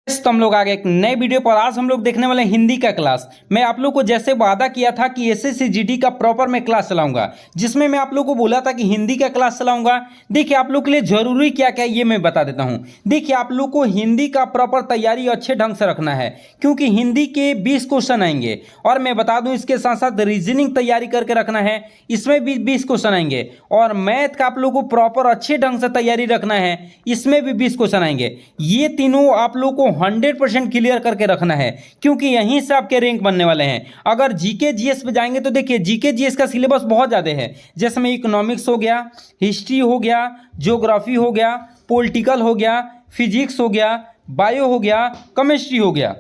तो हम लोग आ गए एक नए वीडियो पर। आज हम लोग देखने वाले हैं हिंदी का क्लास। मैं आप लोग को जैसे वादा किया था कि एसएससी जीडी का प्रॉपर मैं क्लास चलाऊंगा, जिसमें मैं आप लोग को बोला था कि हिंदी का क्लास चलाऊंगा। देखिए आप लोग के लिए जरूरी क्या क्या है ये मैं बता देता हूं। देखिए आप लोग को हिंदी का प्रॉपर तैयारी अच्छे ढंग से रखना है, क्योंकि हिंदी के 20 क्वेश्चन आएंगे। और मैं बता दूं इसके साथ साथ रीजनिंग तैयारी करके रखना है, इसमें भी 20 क्वेश्चन आएंगे। और मैथ का आप लोग को प्रॉपर अच्छे ढंग से तैयारी रखना है, इसमें भी 20 क्वेश्चन आएंगे। ये तीनों आप लोग को 100% क्लियर करके रखना है, क्योंकि यहीं से आपके रैंक बनने वाले हैं। अगर जीके जीएस पे जाएंगे तो देखिए जीके जीएस का सिलेबस बहुत ज़्यादा है, जैसे में इकोनॉमिक्स हो गया, हिस्ट्री हो गया, ज्योग्राफी हो गया, पॉलिटिकल हो गया, फिजिक्स हो गया, बायो हो गया, केमिस्ट्री हो गया।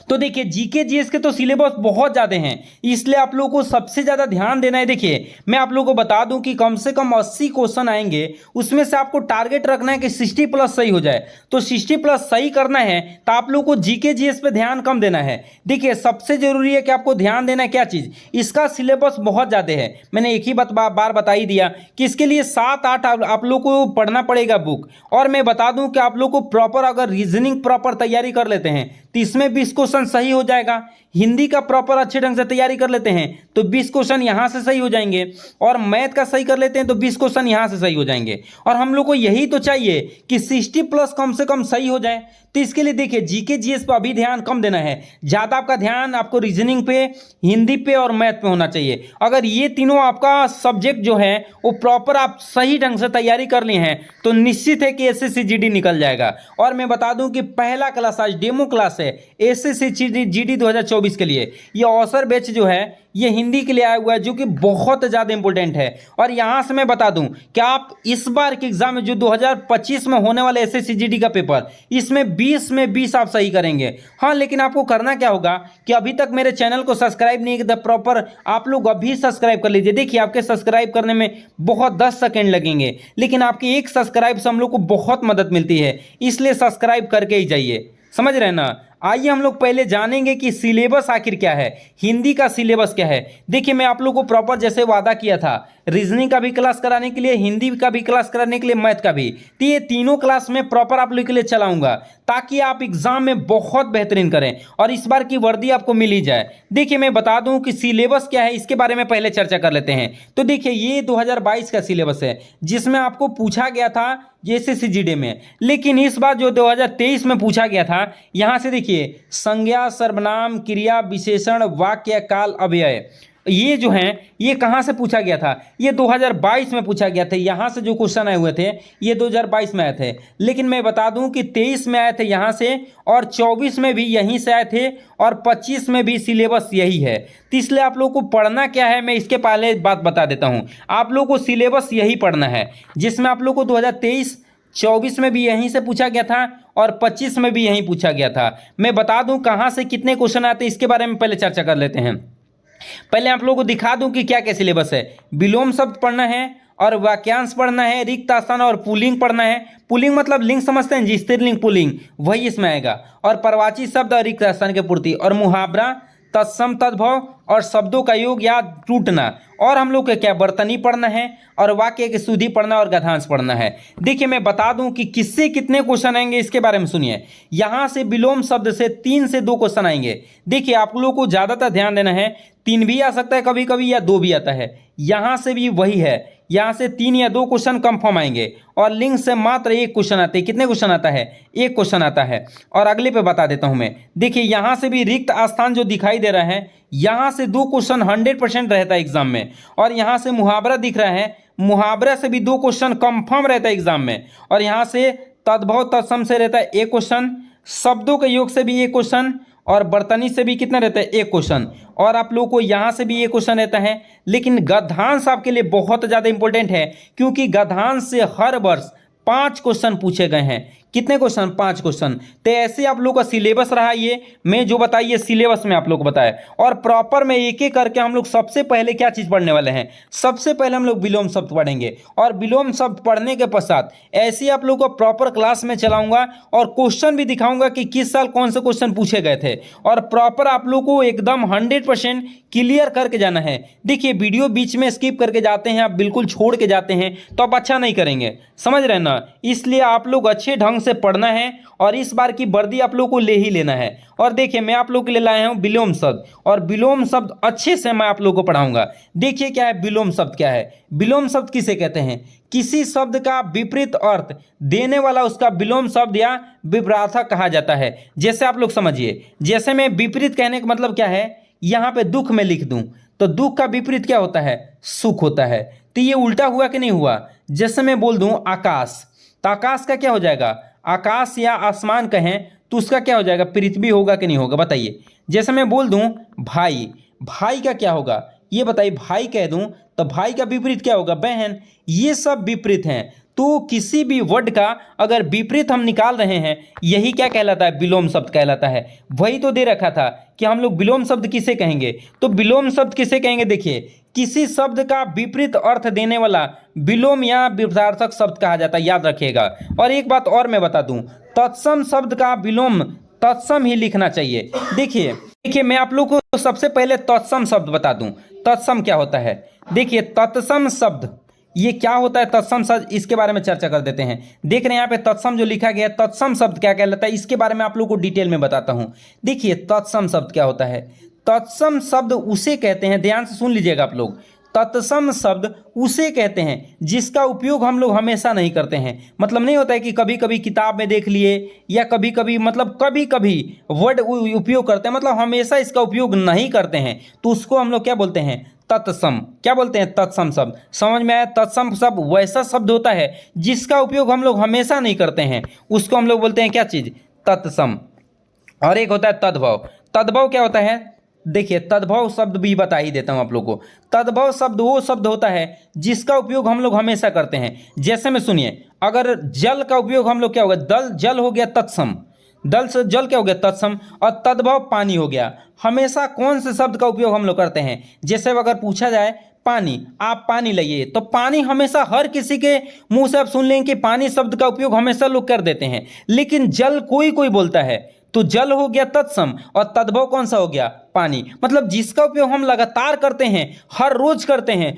तो देखिए जीके जीएस के तो सिलेबस बहुत ज़्यादा हैं, इसलिए आप लोगों को सबसे ज़्यादा ध्यान देना है। देखिए मैं आप लोगों को बता दूं कि कम से कम 80 क्वेश्चन आएंगे, उसमें से आपको टारगेट रखना है कि 60 प्लस सही हो जाए। तो 60 प्लस सही करना है तो आप लोगों को जीके जीएस पे ध्यान कम देना है। देखिए सबसे जरूरी है कि आपको ध्यान देना है क्या चीज़, इसका सिलेबस बहुत ज़्यादा है। मैंने एक ही बार बता ही दिया कि इसके लिए 7-8 आप लोग को पढ़ना पड़ेगा बुक। और मैं बता दूं कि आप लोग को प्रॉपर अगर रीजनिंग प्रॉपर तैयारी कर लेते हैं तो इसमें 20 क्वेश्चन सही हो जाएगा। हिंदी का प्रॉपर अच्छे ढंग से तैयारी कर लेते हैं तो 20 क्वेश्चन यहाँ से सही हो जाएंगे। और मैथ का सही कर लेते हैं तो 20 क्वेश्चन यहाँ से सही हो जाएंगे। और हम लोग को यही तो चाहिए कि 60 प्लस कम से कम सही हो जाए। तो इसके लिए देखिए जीके जीएस पर अभी ध्यान कम देना है, ज़्यादा आपका ध्यान आपको रीजनिंग पे, हिंदी पे और मैथ पे होना चाहिए। अगर ये तीनों आपका सब्जेक्ट जो है वो प्रॉपर आप सही ढंग से तैयारी कर लिए हैं तो निश्चित है कि एसएससी जीडी निकल जाएगा। और मैं बता दूं कि पहला क्लास आज डेमो क्लास है एसएससी जीडी 2024 के लिए। ये अवसर बैच जो है ये हिंदी के लिए आया हुआ है, जो कि बहुत ज़्यादा इंपॉर्टेंट है। और यहाँ से मैं बता दूं कि आप इस बार के एग्जाम में जो 2025 में होने वाले एसएससी जीडी का पेपर, इसमें 20 में 20 आप सही करेंगे। हाँ, लेकिन आपको करना क्या होगा कि अभी तक मेरे चैनल को सब्सक्राइब नहीं किया प्रॉपर, आप लोग अभी सब्सक्राइब कर लीजिए। देखिए आपके सब्सक्राइब करने में बहुत 10 सेकेंड लगेंगे, लेकिन आपके एक सब्सक्राइब से हम लोग को बहुत मदद मिलती है, इसलिए सब्सक्राइब करके ही जाइए। समझ रहे हैं ना। आइए हम लोग पहले जानेंगे कि सिलेबस आखिर क्या है, हिंदी का सिलेबस क्या है। देखिए मैं आप लोगों को प्रॉपर जैसे वादा किया था रीजनिंग का भी क्लास कराने के लिए, हिंदी का भी क्लास कराने के लिए, मैथ का भी, तो ये तीनों क्लास में प्रॉपर आप लोग के लिए चलाऊंगा, ताकि आप एग्जाम में बहुत बेहतरीन करें और इस बार की वर्दी आपको मिल ही जाए। देखिए मैं बता दूं कि सिलेबस क्या है, इसके बारे में पहले चर्चा कर लेते हैं। तो देखिए ये 2022 का सिलेबस है, जिसमें आपको पूछा गया था एसएससी जीडी में, लेकिन इस बार जो 2023 में पूछा गया था, यहाँ से देखिए संज्ञा, सर्वनाम, क्रिया, विशेषण, वाक्य, काल, अव्यय, ये जो हैं ये कहाँ से पूछा गया था, ये 2022 में पूछा गया था। यहाँ से जो क्वेश्चन आए हुए थे ये 2022 में आए थे, लेकिन मैं बता दूं कि 23 में आए थे यहाँ से, और 24 में भी यहीं से आए थे, और 25 में भी सिलेबस यही है। तो इसलिए आप लोग को पढ़ना क्या है, मैं इसके पहले बात बता देता हूँ। आप लोग को सिलेबस यही पढ़ना है, जिसमें आप लोग को 2023 24 में भी यहीं से पूछा गया था और 25 में भी यहीं पूछा गया था। मैं बता दूं कहाँ से कितने क्वेश्चन आते हैं, इसके बारे में पहले चर्चा कर लेते हैं। पहले आप लोगों को दिखा दूं कि क्या क्या सिलेबस है। विलोम शब्द पढ़ना है, और वाक्यांश पढ़ना है, रिक्त स्थान और पुल्लिंग पढ़ना है। पुल्लिंग मतलब लिंग समझते हैं जी, स्त्रीलिंग पुल्लिंग, वही इसमें आएगा। और परवाची शब्द और रिक्त स्थान की पूर्ति, और मुहावरा, तत्सम, तद्भव और शब्दों का योग या टूटना। और हम लोग को क्या बर्तनी पढ़ना है, और वाक्य की शुद्धि पढ़ना, और गद्यांश पढ़ना है। देखिए मैं बता दूं कि किससे कितने क्वेश्चन आएंगे इसके बारे में सुनिए। यहाँ से विलोम शब्द से 3 से 2 क्वेश्चन आएंगे। देखिए आप लोगों को ज़्यादातर ध्यान देना है, 3 भी आ सकता है कभी कभी, या 2 भी आता है। यहाँ से भी वही है, यहाँ से 3 या 2 क्वेश्चन कंफर्म आएंगे। और लिंग से मात्र 1 क्वेश्चन आते हैं। कितने क्वेश्चन आता है, 1 क्वेश्चन आता है। और अगले पे बता देता हूँ मैं। देखिए यहाँ से भी रिक्त स्थान जो दिखाई दे रहा है, यहाँ से 2 क्वेश्चन 100% रहता है एग्जाम में। और यहाँ से मुहावरा दिख रहा है, मुहावरा से भी 2 क्वेश्चन कंफर्म रहता है एग्जाम में। और यहाँ से तद्भव तत्सम से रहता है 1 क्वेश्चन, शब्दों के योग से भी 1 क्वेश्चन, और बर्तनी से भी कितना रहता है, 1 क्वेश्चन। और आप लोगों को यहाँ से भी 1 क्वेश्चन रहता है। लेकिन गद्यांश आपके लिए बहुत ज़्यादा इंपॉर्टेंट है, क्योंकि गद्यांश से हर वर्ष 5 क्वेश्चन पूछे गए हैं। कितने क्वेश्चन, 5 क्वेश्चन। तो ऐसे आप लोग का सिलेबस रहा, ये मैं जो बताइए सिलेबस में आप लोग को बताया। और प्रॉपर में एक एक करके हम लोग सबसे पहले क्या चीज़ पढ़ने वाले हैं, सबसे पहले हम लोग विलोम शब्द पढ़ेंगे। और विलोम शब्द पढ़ने के पश्चात ऐसे आप लोग को प्रॉपर क्लास में चलाऊंगा, और क्वेश्चन भी दिखाऊंगा कि किस साल कौन से क्वेश्चन पूछे गए थे। और प्रॉपर आप लोग को एकदम 100% क्लियर करके जाना है। देखिए वीडियो बीच में स्किप करके जाते हैं, आप बिल्कुल छोड़ के जाते हैं तो आप अच्छा नहीं करेंगे, समझ रहे हैं ना। इसलिए आप लोग अच्छे ढंग से पढ़ना है और इस बार की वर्दी आप लोग को ले ही लेना है। और देखिए मैं आप लोग के लिए लाया हूँ विलोम शब्द, और विलोम शब्द अच्छे से मैं आप लोग को पढ़ाऊंगा। देखिए क्या है विलोम शब्द, क्या है विलोम शब्द किसे कहते हैं? किसी शब्द का विपरीत अर्थ देने वाला उसका विलोम शब्द या विपरार्थक कहा जाता है। जैसे आप लोग समझिए, जैसे मैं विपरीत कहने का मतलब क्या है, यहाँ पे दुख में लिख दूं तो दुख का विपरीत क्या होता है? सुख होता है। तो ये उल्टा हुआ कि नहीं हुआ? जैसे मैं बोल दूं आकाश, तो आकाश का क्या हो जाएगा? आकाश या आसमान कहें तो उसका क्या हो जाएगा? पृथ्वी होगा कि नहीं होगा? बताइए। जैसे मैं बोल दूं भाई, भाई का क्या होगा? ये बताइए, भाई कह दूं तो भाई का विपरीत क्या होगा? बहन। ये सब विपरीत हैं। तो किसी भी वर्ड का अगर विपरीत हम निकाल रहे हैं, यही क्या कहलाता है? विलोम शब्द कहलाता है। वही तो दे रखा था कि हम लोग विलोम शब्द किसे कहेंगे। तो विलोम शब्द किसे कहेंगे? देखिए किसी शब्द का विपरीत अर्थ देने वाला विलोम या विपरीतार्थक शब्द कहा जाता है, याद रखिएगा। और एक बात और मैं बता दूं, तत्सम शब्द का विलोम तत्सम ही लिखना चाहिए। देखिए मैं आप लोग को सबसे पहले तत्सम शब्द बता दूं। तत्सम क्या होता है? देखिए तत्सम शब्द ये क्या होता है? तत्सम शब्द, इसके बारे में चर्चा कर देते हैं। देख रहे हैं यहाँ पे तत्सम जो लिखा गया है, तत्सम शब्द क्या कहलाता है, इसके बारे में आप लोग को डिटेल में बताता हूं। देखिए तत्सम शब्द क्या होता है? तत्सम शब्द उसे कहते हैं, ध्यान से सुन लीजिएगा आप लोग, तत्सम शब्द उसे कहते हैं जिसका उपयोग हम लोग हमेशा नहीं करते हैं। मतलब नहीं होता है कि कभी कभी किताब में देख लिए या कभी कभी वर्ड उपयोग करते हैं, मतलब हमेशा इसका उपयोग नहीं करते हैं, तो उसको हम लोग क्या बोलते हैं? तत्सम। क्या बोलते हैं? तत्सम शब्द। समझ में आया? तत्सम शब्द वैसा शब्द होता है जिसका उपयोग हम लोग हमेशा नहीं करते हैं, उसको हम लोग बोलते हैं क्या चीज? तत्सम। और एक होता है तद्भव। तद्भव क्या होता है? देखिए तद्भव शब्द भी बता ही देता हूं आप लोग को। तद्भव शब्द वो शब्द होता है जिसका उपयोग हम लोग हमेशा करते हैं। जैसे में सुनिए, अगर जल का उपयोग हम लोग क्या होगा? जल हो गया तत्सम, दल से जल क्या हो गया? तत्सम। और तद्भव पानी हो गया। हमेशा कौन से शब्द का उपयोग हम लोग करते हैं? जैसे अगर पूछा जाए पानी, आप पानी लाइए, तो पानी हमेशा हर किसी के मुंह से आप सुन लेंगे कि पानी शब्द का उपयोग हमेशा लोग कर देते हैं। लेकिन जल कोई कोई बोलता है, तो जल हो गया तत्सम और तद्भव कौन सा हो गया? पानी। मतलब जिसका उपयोग हम लगातार करते हैं, हर रोज करते हैं,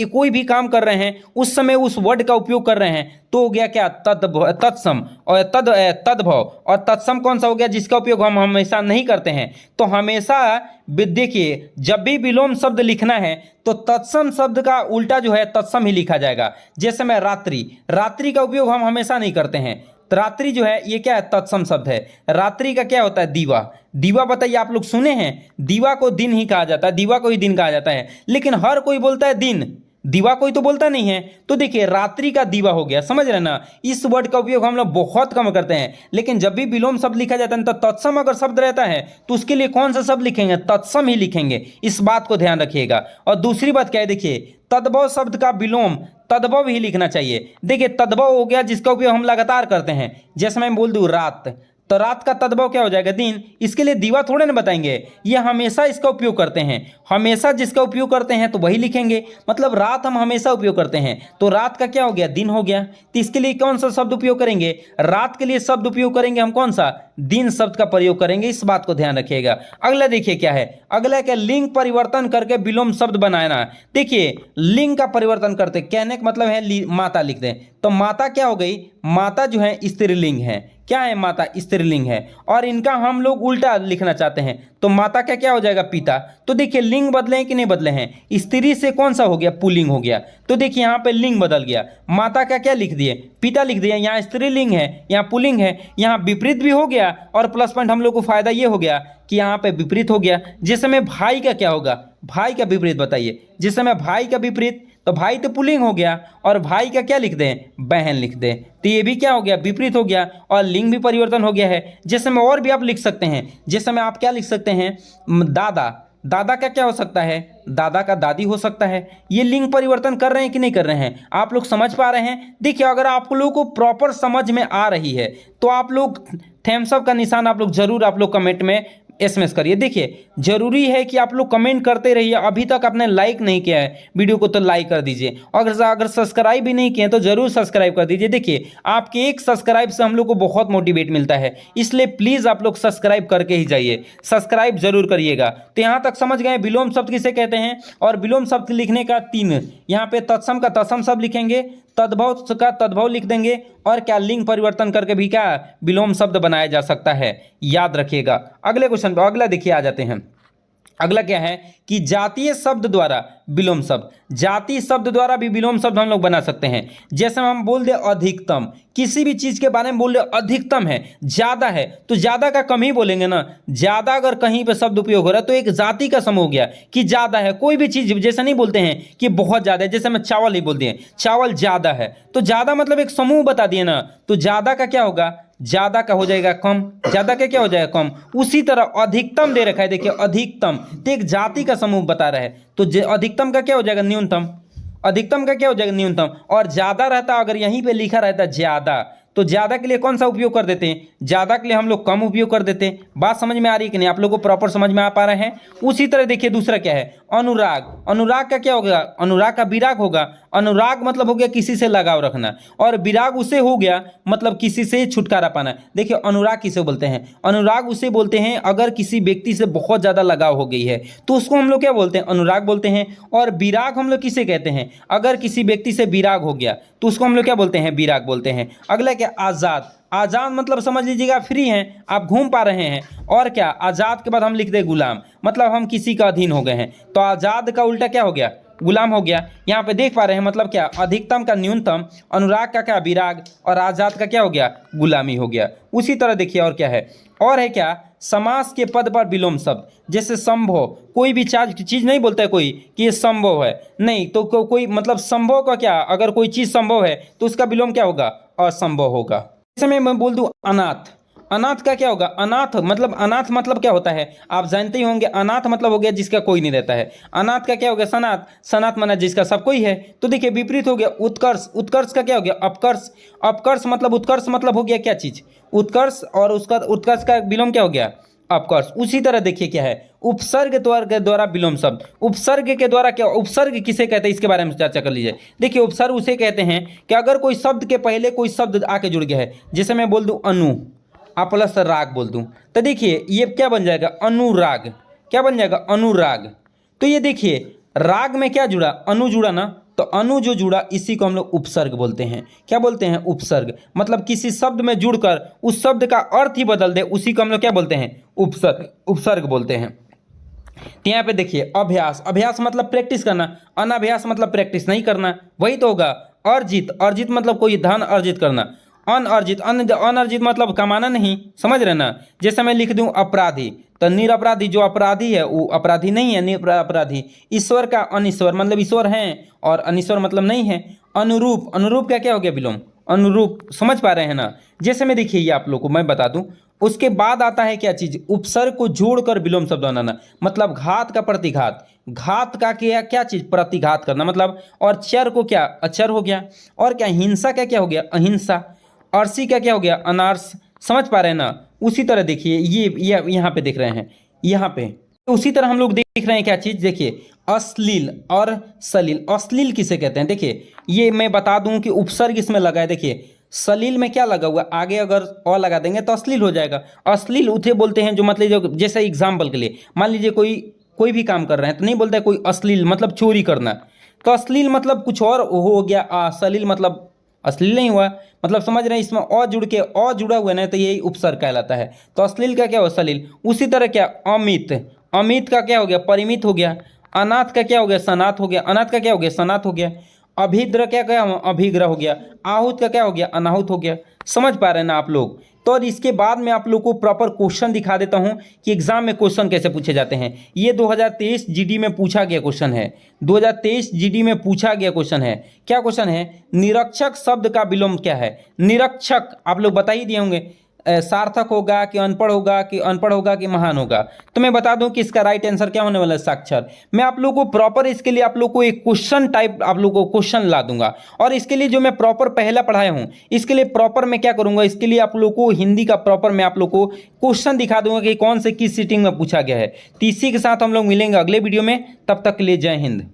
कोई भी काम कर रहे हैं उस समय उस वर्ड का उपयोग कर रहे हैं, तो हो गया क्या? तत्सम। और तद्भव और तत्सम कौन सा हो गया? जिसका उपयोग हम हमेशा नहीं करते हैं। तो हमेशा देखिए जब भी विलोम शब्द लिखना है तो तत्सम शब्द का उल्टा जो है तत्सम ही लिखा जाएगा। जैसे मैं रात्रि, रात्रि का उपयोग हम हमेशा नहीं करते हैं, तो रात्रि जो है ये क्या है? तत्सम शब्द है। रात्रि का क्या होता है? दीवा। दीवा बताइए, आप लोग सुने हैं? दीवा को दिन ही कहा जाता है, दीवा को ही दिन कहा जाता है, लेकिन हर कोई बोलता है दिन, दीवा कोई तो बोलता नहीं है। तो देखिए रात्रि का दीवा हो गया, समझ रहे ना। इस वर्ड का उपयोग हम लोग बहुत कम करते हैं, लेकिन जब भी विलोम शब्द लिखा जाता है तो तत्सम अगर शब्द रहता है तो उसके लिए कौन सा शब्द लिखेंगे? तत्सम ही लिखेंगे। इस बात को ध्यान रखिएगा। और दूसरी बात क्या है? देखिए तद्भव शब्द का विलोम तद्भव ही लिखना चाहिए। देखिए तद्भव हो गया जिसका उपयोग हम लगातार करते हैं। जैसे मैं बोल दूं रात, तो रात का तद्भव क्या हो जाएगा? दिन। इसके लिए दीवा थोड़े ना बताएंगे, ये हमेशा इसका उपयोग करते हैं, हमेशा जिसका उपयोग करते हैं तो वही लिखेंगे। मतलब रात हम हमेशा उपयोग करते हैं, तो रात का क्या हो गया? दिन हो गया। तो इसके लिए कौन सा शब्द उपयोग करेंगे? रात के लिए शब्द उपयोग करेंगे हम कौन सा? दिन शब्द का प्रयोग करेंगे। इस बात को ध्यान रखिएगा। अगला देखिए क्या है? अगला क्या? लिंग परिवर्तन करके विलोम शब्द बनाना। देखिए लिंग का परिवर्तन करते, कहने का मतलब है माता लिख दें, तो माता क्या हो गई? माता जो है स्त्रीलिंग है। क्या है? माता स्त्रीलिंग है। और इनका हम लोग उल्टा लिखना चाहते हैं, तो माता का क्या हो जाएगा? पिता। तो देखिए लिंग बदले हैं कि नहीं बदले हैं? स्त्री से कौन सा हो गया? पुल्लिंग हो गया। तो देखिए यहाँ पे लिंग बदल गया। माता का क्या लिख दिए? पिता लिख दिया। यहाँ स्त्रीलिंग है, यहाँ पुल्लिंग है, यहाँ विपरीत भी हो गया। और प्लस पॉइंट हम लोग को फायदा ये हो गया कि यहाँ पे विपरीत हो गया। जैसे में भाई का क्या होगा? भाई का विपरीत बताइए। जैसे में भाई का विपरीत, तो भाई तो पुल्लिंग हो गया, और भाई का क्या लिख दें? बहन लिख दें। तो ये भी क्या हो गया? विपरीत हो गया, और लिंग भी परिवर्तन हो गया है। जैसे में और भी आप लिख सकते हैं। जैसे में आप क्या लिख सकते हैं? दादा। दादा का क्या हो सकता है? दादा का दादी हो सकता है। ये लिंग परिवर्तन कर रहे हैं कि नहीं कर रहे हैं? आप लोग समझ पा रहे हैं? देखिए अगर आप लोगों को प्रॉपर समझ में आ रही है तो आप लोग थम्स अप का निशान आप लोग जरूर आप लोग कमेंट में एसएमएस करिए। देखिए जरूरी है कि आप लोग कमेंट करते रहिए। अभी तक आपने लाइक नहीं किया है वीडियो को तो लाइक कर दीजिए, और अगर सब्सक्राइब भी नहीं किए हैं तो जरूर सब्सक्राइब कर दीजिए। देखिए आपके एक सब्सक्राइब से हम लोग को बहुत मोटिवेट मिलता है, इसलिए प्लीज़ आप लोग सब्सक्राइब करके ही जाइए, सब्सक्राइब जरूर करिएगा। तो यहाँ तक समझ गए विलोम शब्द किसे कहते हैं, और विलोम शब्द लिखने का 3 यहाँ पे तत्सम का तत्सम शब्द लिखेंगे, तद्भव का तद्भव लिख देंगे, और क्या लिंग परिवर्तन करके भी क्या विलोम शब्द बनाया जा सकता है, याद रखिएगा। अगले क्वेश्चन पर अगला देखिए आ जाते हैं। अगला क्या है कि जातीय शब्द द्वारा विलोम शब्द, जातीय शब्द द्वारा भी विलोम शब्द हम लोग बना सकते हैं। जैसे हम बोल दे अधिकतम, किसी भी चीज के बारे में बोल रहे अधिकतम है, ज्यादा है, तो ज्यादा का कम ही बोलेंगे ना। ज्यादा अगर कहीं पे शब्द उपयोग हो रहा है तो एक जाति का समूह हो गया कि ज्यादा है। कोई भी चीज जैसे नहीं बोलते हैं कि बहुत ज्यादा है, जैसे हम चावल ही बोलते हैं चावल ज्यादा है, तो ज्यादा मतलब एक समूह बता दिए ना, तो ज्यादा का क्या होगा, ज्यादा का हो जाएगा कम, ज्यादा का क्या हो जाएगा कम। उसी तरह अधिकतम दे रखा है, देखिए अधिकतम तो एक जाति का समूह बता रहा है, तो अधिकतम का क्या हो जाएगा न्यूनतम, अधिकतम का क्या हो जाएगा न्यूनतम। और ज्यादा रहता अगर यहीं पे लिखा रहता ज्यादा, तो ज्यादा के लिए कौन सा उपयोग कर देते हैं, ज्यादा के लिए हम लोग कम उपयोग कर देते हैं। बात समझ में आ रही है कि नहीं, आप लोगों को प्रॉपर समझ में आ पा रहे हैं। उसी तरह देखिए दूसरा क्या है अनुराग, अनुराग का क्या होगा, अनुराग का विराग होगा। अनुराग मतलब हो गया किसी से लगाव रखना, और विराग उसे हो गया मतलब किसी से छुटकारा पाना। देखिए अनुराग किसे बोलते हैं, अनुराग उसे बोलते हैं अगर किसी व्यक्ति से बहुत ज़्यादा लगाव हो गई है तो उसको हम लोग क्या बोलते हैं, अनुराग बोलते हैं। और विराग हम लोग किसे कहते हैं, अगर किसी व्यक्ति से विराग हो गया तो उसको हम लोग क्या बोलते हैं, विराग बोलते हैं। अगला क्या आज़ाद, आज़ाद मतलब समझ लीजिएगा फ्री हैं, आप घूम पा रहे हैं। और क्या आज़ाद के बाद हम लिख दे गुलाम, मतलब हम किसी का अधीन हो गए हैं, तो आज़ाद का उल्टा क्या हो गया, गुलाम हो गया। यहाँ पे देख पा रहे हैं मतलब क्या अधिकतम का न्यूनतम, अनुराग का क्या विराग, और आज़ाद का क्या हो गया गुलामी हो गया। उसी तरह देखिए और क्या है, और है क्या समास के पद पर विलोम शब्द, जैसे संभव, कोई भी चीज़ नहीं बोलता है कोई कि ये संभव है, नहीं तो कोई मतलब संभव का क्या, अगर कोई चीज़ संभव है तो उसका विलोम क्या होगा, असंभव होगा। जैसे मैं बोल दूं अनाथ, अनाथ का क्या होगा, अनाथ मतलब क्या होता है आप जानते ही होंगे, अनाथ मतलब हो गया जिसका कोई नहीं रहता है। अनाथ का क्या हो गया सनाथ, सनाथ माना जिसका सब कोई है। तो देखिए विपरीत हो गया उत्कर्ष, उत्कर्ष का क्या हो गया अपकर्ष, अपकर्ष मतलब उत्कर्ष मतलब हो गया क्या चीज उत्कर्ष, और उसका उत्कर्ष का विलोम क्या हो गया अपकर्ष। उसी तरह देखिए क्या है उपसर्ग के द्वारा विलोम शब्द, उपसर्ग के द्वारा क्या, उपसर्ग किसे कहते हैं इसके बारे में चर्चा कर लीजिए। देखिए उपसर्ग उसे कहते हैं कि अगर कोई शब्द के पहले कोई शब्द आके जुड़ गया है, जैसे मैं बोल दूं अनु आप प्लस राग बोल दूं, तो देखिए ये क्या बन जाएगा अनुराग, क्या बन जाएगा अनुराग। तो ये देखिए राग में क्या जुड़ा, अनु जुड़ा ना, तो अनु जो जुड़ा इसी को हम लोग उपसर्ग बोलते हैं। क्या बोलते हैं उपसर्ग, मतलब किसी शब्द में जुड़कर उस शब्द का अर्थ ही बदल दे, उसी को हम लोग क्या बोलते हैं उपसर्ग, उपसर्ग बोलते हैं। तो यहाँ पे देखिए अभ्यास, अभ्यास मतलब प्रैक्टिस करना, अनाभ्यास मतलब प्रैक्टिस नहीं करना, वही तो होगा। अर्जित, अर्जित मतलब कोई धन अर्जित करना, अनअर्जित, अनअर्जित मतलब कमाना नहीं, समझ रहे ना। जैसे मैं लिख दूं अपराधी, तो निरपराधी जो अपराधी है वो अपराधी नहीं है, निरपराधी। ईश्वर का अनिश्वर मतलब ईश्वर हैं, और अनिश्वर मतलब नहीं है। अनुरूप, अनुरूप का क्या हो गया विलोम, अनुरूप, समझ पा रहे हैं ना। जैसे मैं देखिए ये आप लोग को मैं बता दूं, उसके बाद आता है क्या चीज उपसर्ग को जोड़कर विलोम शब्द बनाना, मतलब घात का प्रतिघात, घात का क्या चीज प्रतिघात करना मतलब, और चर को क्या अचर हो गया, और क्या हिंसा का क्या हो गया अहिंसा, अरसी का क्या हो गया अनार्स, समझ पा रहे हैं ना। उसी तरह देखिए ये यहाँ पे देख रहे हैं, यहाँ पे उसी तरह हम लोग देख रहे हैं क्या चीज़, देखिए अश्लील और सलील। अश्लील किसे कहते हैं, देखिए ये मैं बता दूं कि उपसर्ग इसमें लगा है, देखिए सलील में क्या लगा हुआ, आगे अगर अ लगा देंगे तो अश्लील हो जाएगा। अश्लील उसे बोलते हैं जो मतलब जो जैसे एग्जाम्पल के लिए मान लीजिए कोई भी काम कर रहे हैं तो नहीं बोलता है कोई अश्लील मतलब चोरी करना, तो अश्लील मतलब कुछ और हो गया, सलील मतलब अश्लील नहीं हुआ, मतलब समझ रहे हैं इसमें अ जुड़ के अ जुड़ा हुआ है ना, तो यही उपसर्ग कहलाता है। तो अश्लील का क्या हुआ सलील। उसी तरह क्या अमित, अमित का क्या हो गया परिमित हो गया। अनाथ का क्या हो गया सनाथ हो गया, अनाथ का क्या हो गया सनाथ हो गया। अभिद्र क्या क्या अभिग्रह हो गया। आहूत का क्या हो गया अनाहुत हो गया। समझ पा रहे हैं ना आप लोग। तो और इसके बाद मैं आप लोग को प्रॉपर क्वेश्चन दिखा देता हूं कि एग्जाम में क्वेश्चन कैसे पूछे जाते हैं। ये 2023 जीडी में पूछा गया क्वेश्चन है, 2023 जीडी में पूछा गया क्वेश्चन है। क्या क्वेश्चन है, निरक्षक शब्द का विलोम क्या है। निरक्षक आप लोग बता ही दिए होंगे, सार्थक होगा कि अनपढ़ होगा कि अनपढ़ होगा कि महान होगा। तो मैं बता दूं कि इसका राइट आंसर क्या होने वाला है, साक्षर। मैं आप लोगों को प्रॉपर इसके लिए आप लोग को एक क्वेश्चन टाइप आप लोगों को क्वेश्चन ला दूंगा, और इसके लिए जो मैं प्रॉपर पहला पढ़ाया हूं इसके लिए प्रॉपर मैं क्या करूंगा, इसके लिए आप लोग को हिंदी का प्रॉपर मैं आप लोग को क्वेश्चन दिखा दूंगा कि कौन से किस सीटिंग में पूछा गया है। तो इसी के साथ हम लोग मिलेंगे अगले वीडियो में, तब तक के लिए जय हिंद।